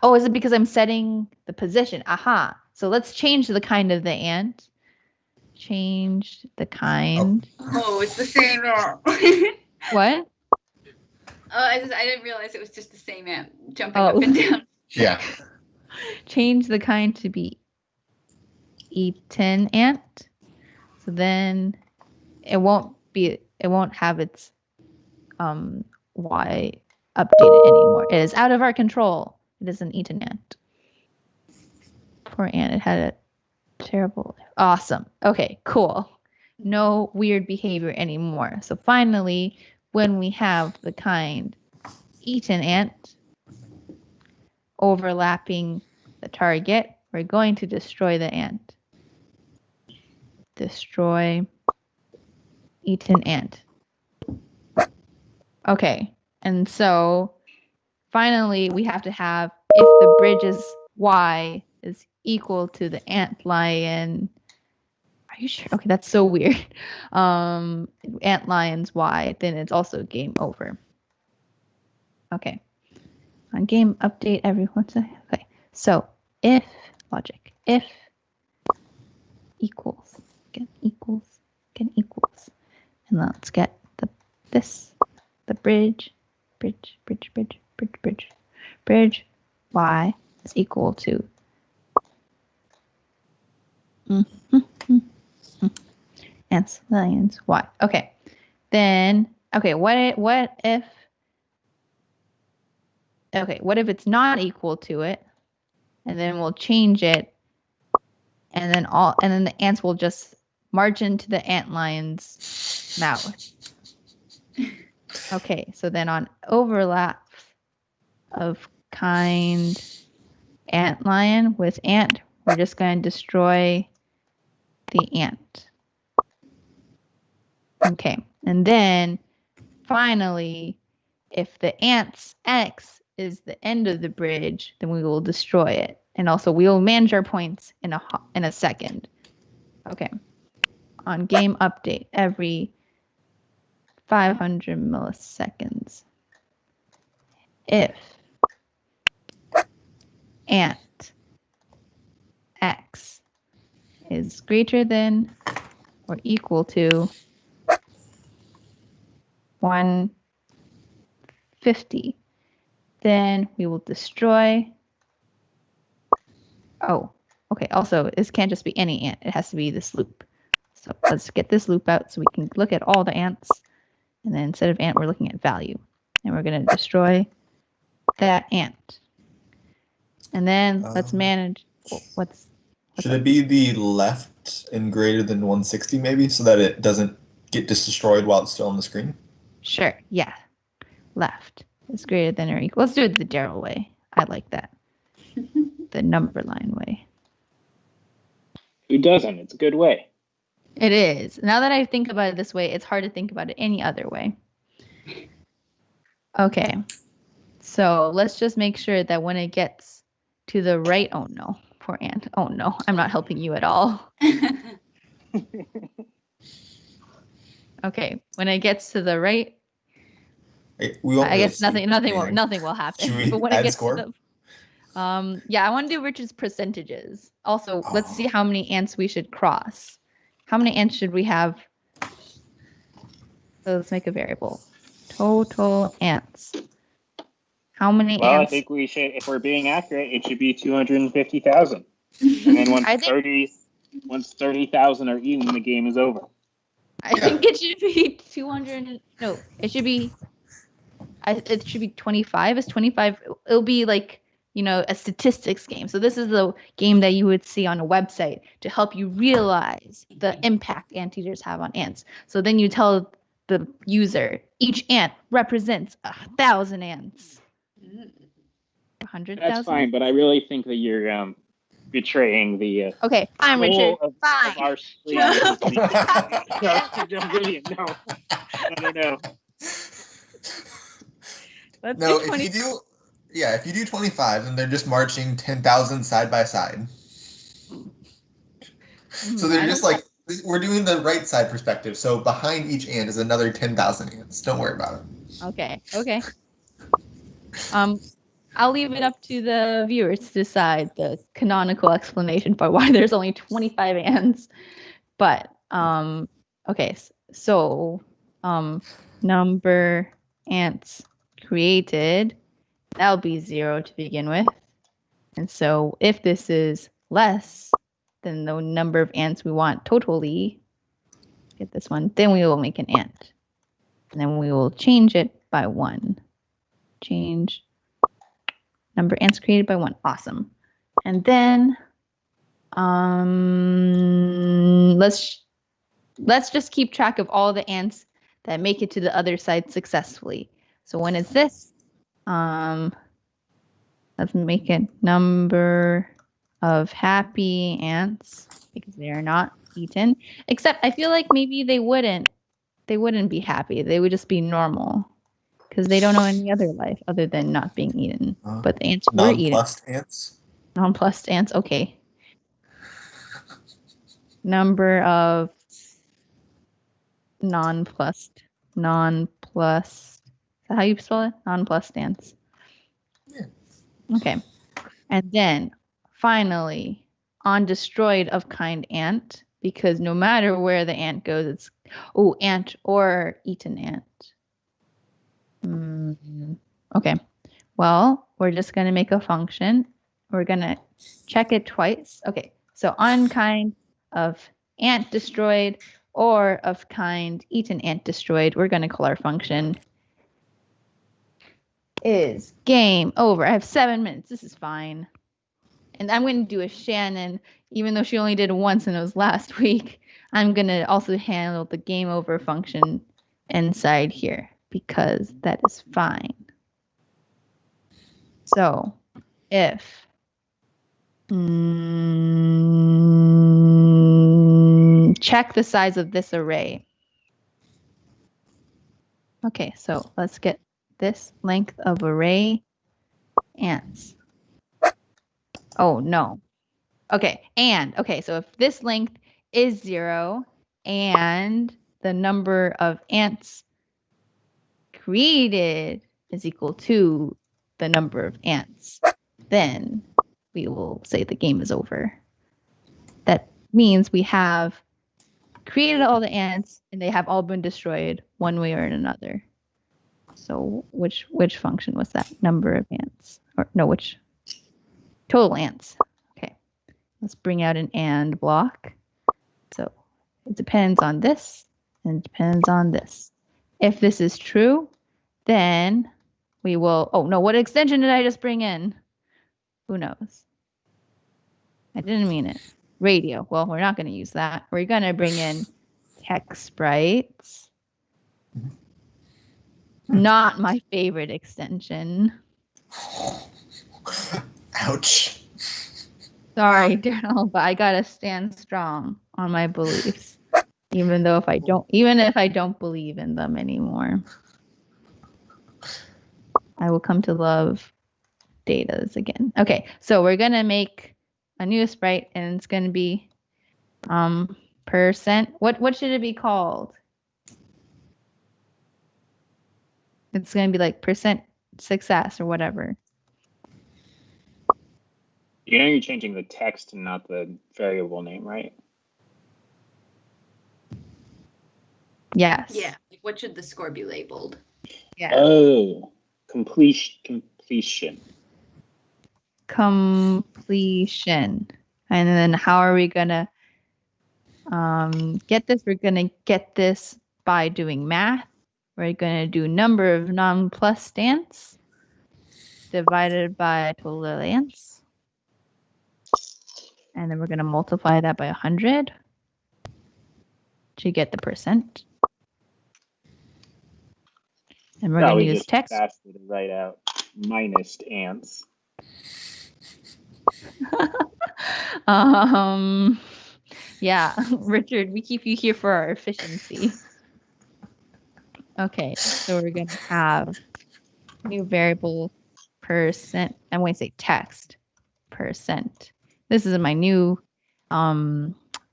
Oh, is it because I'm setting the position? Aha. So let's change the kind of the ant. Change the kind.
Oh, it's the same ant.
What?
I didn't realize it was just the same ant jumping up and down.
Yeah.
Change the kind to be eaten ant. So then it won't have its Y updated anymore. It is out of our control. It is an eaten ant. Poor ant. It had a terrible. Awesome. Okay, cool. No weird behavior anymore. So finally, when we have the kind eaten ant overlapping the target, we're going to destroy the ant. Destroy eaten ant. Okay, and so finally we have to have, if the bridge's Y is equal to the antlion. Are you sure? Okay, that's so weird. Antlion's Y, then it's also game over. Okay. On game update everyone's okay. So if logic, if equals, again equals, again equals, and let's get the bridge Y is equal to antlion's Y. Okay. Then what if it's not equal to it? And then we'll change it, and then the ants will just march into the antlion's mouth. Okay, so then on overlap of kind antlion with ant, we're just going to destroy the ant. Okay, and then finally, if the ant's X is the end of the bridge, then we will destroy it. And also we will manage our points in a second. Okay. On game update every 500 milliseconds. If ant X is greater than or equal to 150, then we will destroy. Oh, okay. Also, this can't just be any ant. It has to be this loop. So let's get this loop out so we can look at all the ants. And then instead of ant, we're looking at value. And we're going to destroy that ant. And then let's manage. What's
should it be the left and greater than 160 maybe, so that it doesn't get destroyed while it's still on the screen?
Sure. Yeah. Left is greater than or equal. Let's do it the Daryl way. I like that. The number line way.
Who doesn't? It's a good way.
It is. Now that I think about it this way, it's hard to think about it any other way. Okay. So let's just make sure that when it gets to the right, oh no, poor ant. Oh no, I'm not helping you at all. Okay, when it gets to the right, I guess nothing will happen.
Should we
but when
add
it gets
score?
to the, yeah, I want to do Richard's percentages. Also, let's see how many ants we should cross. How many ants should we have? So let's make a variable. Total ants. How many ants?
Well, I think we should, if we're being accurate, it should be 250,000. And then once 30,000 are eaten, the game is over.
I think it should be 200. No, it should be. It should be 25. Is 25? It'll be like a statistics game. So this is the game that you would see on a website to help you realize the impact anteaters have on ants. So then you tell the user each ant represents 1,000 ants. 100,000.
That's fine, but I really think that you're betraying the
okay, fine, Richard.
of our stream. Vivian, no.
Let's
No,
do 20.
if you do 25, then they're just marching 10,000 side by side. So they're just like, we're doing the right side perspective. So behind each ant is another 10,000 ants. Don't worry about it.
Okay. I'll leave it up to the viewers to decide the canonical explanation for why there's only 25 ants. But okay, so number ants created, that'll be 0 to begin with. And so if this is less than the number of ants we want totally, get this one, then we will make an ant. And then we will change it by 1. Change number ants created by 1. Awesome. And then let's just keep track of all the ants that make it to the other side successfully. So when it's this, let's make it number of happy ants because they are not eaten. Except I feel like maybe they wouldn't be happy. They would just be normal because they don't know any other life other than not being eaten. But the ants were eaten.
Nonplussed ants.
Nonplussed ants. Okay. Number of nonplussed. Is that how you spell it? Nonplussed ants.
Yeah.
Okay. And then finally, on destroyed of kind ant, because no matter where the ant goes, it's ant or eaten ant. Okay. Well, we're just going to make a function. We're going to check it twice. Okay. So on kind of ant destroyed or of kind eaten ant destroyed, we're going to call our function is game over. I have 7 minutes. This is fine. And I'm going to do a Shannon, even though she only did it once and it was last week. I'm going to also handle the game over function inside here because that is fine. So if check the size of this array. Okay, so let's get this length of array ants. Oh, no. Okay, so if this length is 0 and the number of ants created is equal to the number of ants, then we will say the game is over. That means we have created all the ants and they have all been destroyed one way or another. So which function was that? Number of ants. Or no, which total ants. Okay. Let's bring out an and block. So it depends on this and it depends on this. If this is true, then we will, oh no, what extension did I just bring in? Who knows? I didn't mean it. Radio. Well, we're not going to use that. We're going to bring in text sprites. Not my favorite extension.
Ouch.
Sorry, Daryl, but I gotta stand strong on my beliefs, even if I don't believe in them anymore. I will come to love datas again. Okay, so we're gonna make a new sprite, and it's gonna be percent. What should it be called? It's gonna be like percent success or whatever.
You know you're changing the text and not the variable name, right?
Yes.
Yeah. Like what should the score be labeled?
Yeah.
Oh, completion.
Completion. And then how are we gonna get this? We're gonna get this by doing math. We're gonna do number of non-plus ants. divided by total ants. And then we're going to multiply that by 100 to get the percent. And we're going to use text.
Faster to write out minus ants.
Yeah, Richard, we keep you here for our efficiency. Okay, so we're going to have new variable percent. I'm going to say text percent. This is my new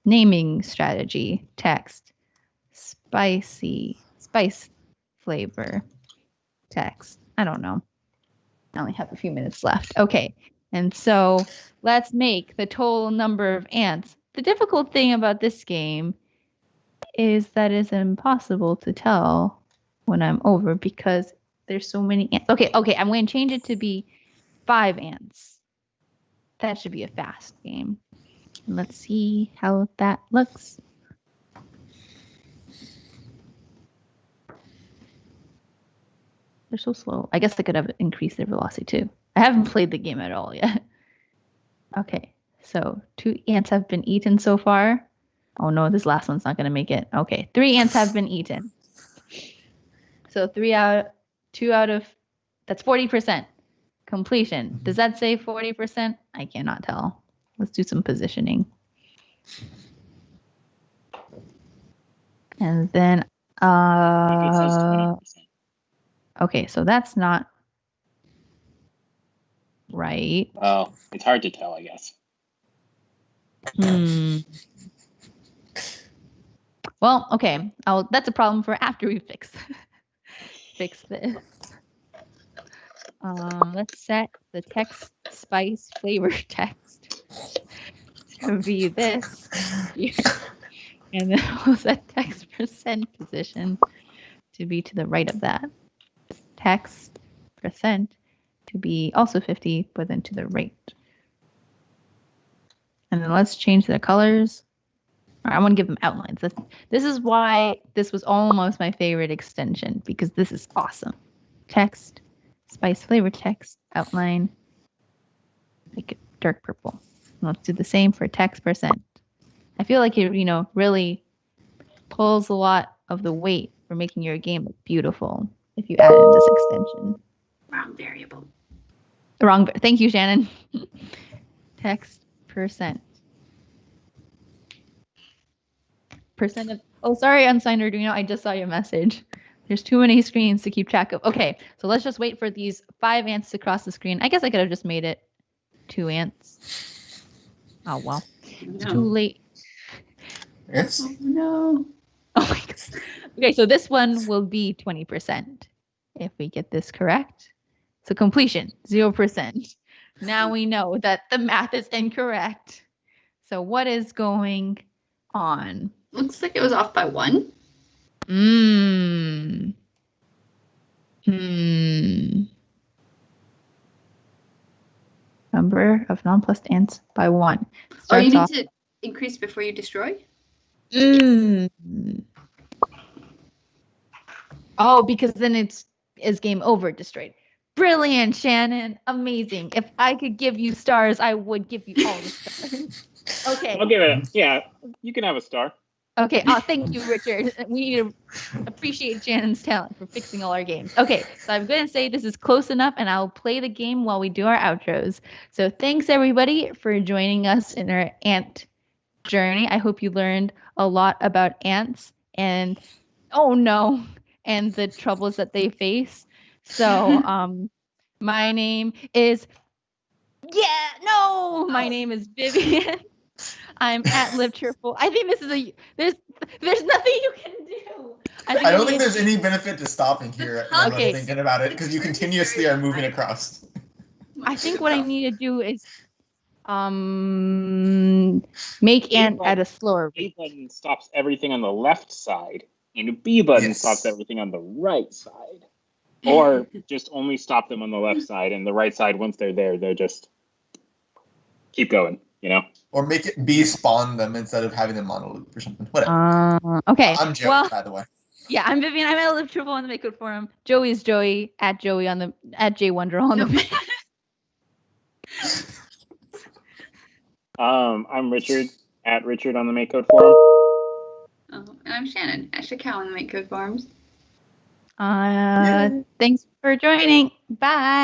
naming strategy. Text spice flavor text. I don't know. I only have a few minutes left. Okay, and so let's make the total number of ants. The difficult thing about this game is that it's impossible to tell when I'm over because there's so many ants. Okay, I'm going to change it to be 5 ants. That should be a fast game. Let's see how that looks. They're so slow. I guess I could have increased their velocity too. I haven't played the game at all yet. Okay, so 2 ants have been eaten so far. Oh no, this last one's not going to make it. Okay, 3 ants have been eaten. So 2 out of, that's 40% completion. Does that say 40%? I cannot tell. Let's do some positioning. And then, okay, so that's not right.
Well, it's hard to tell, I guess.
Well, okay. That's a problem for after we fix this. Let's set the text spice flavor text to be this. And then we'll set text percent position to be to the right of that. Text percent to be also 50, but then to the right. And then let's change the colors. I want to give them outlines. This is why this was almost my favorite extension, because this is awesome. Text, spice flavor text, outline, make it dark purple. And let's do the same for text percent. I feel like it, really pulls a lot of the weight for making your game look beautiful if you add in this extension.
Wrong variable.
Thank you, Shannon. Text percent. Percent of, oh, sorry, Unsigned Arduino, I just saw your message. There's too many screens to keep track of. Okay, so let's just wait for these 5 ants to cross the screen. I guess I could have just made it 2 ants. Oh, well. It's too late.
Yes.
Oh, no.
Oh, my God. Okay, so this one will be 20% if we get this correct. So completion, 0%. Now we know that the math is incorrect. So what is going on?
Looks like it was off by 1.
Number of nonplussed ants by 1.
Oh, you need to increase before you destroy?
Oh, because then it's game over, destroyed. Brilliant, Shannon. Amazing. If I could give you stars, I would give you all the stars. Okay.
I'll give it. Yeah, you can have a star.
Okay. Oh, thank you, Richard. We need to appreciate Shannon's talent for fixing all our games. Okay, so I'm going to say this is close enough, and I'll play the game while we do our outros. So thanks, everybody, for joining us in our ant journey. I hope you learned a lot about ants and, oh no, and the troubles that they face. So my name is, my name is Vivian. I'm at Live Cheerful. I think this is there's nothing you can do.
I don't think there's any benefit to stopping here. I'm thinking about it because you continuously are moving across.
I think what I need to do is make ant at a slower rate.
A button stops everything on the left side, and a B button stops everything on the right side. Or just only stop them on the left side, and the right side, once they're there, they're just keep going,
Or make it B spawn them instead of having them on a loop or something. Whatever.
Okay.
I'm Joey, by the way.
Yeah, I'm Vivian. I'm at Live Triple on the MakeCode forum. Joey is Joey at J Wonder on the
I'm Richard, at Richard on the MakeCode forum.
And I'm Shannon, at Shakal on the MakeCode forums.
Thanks for joining. Bye.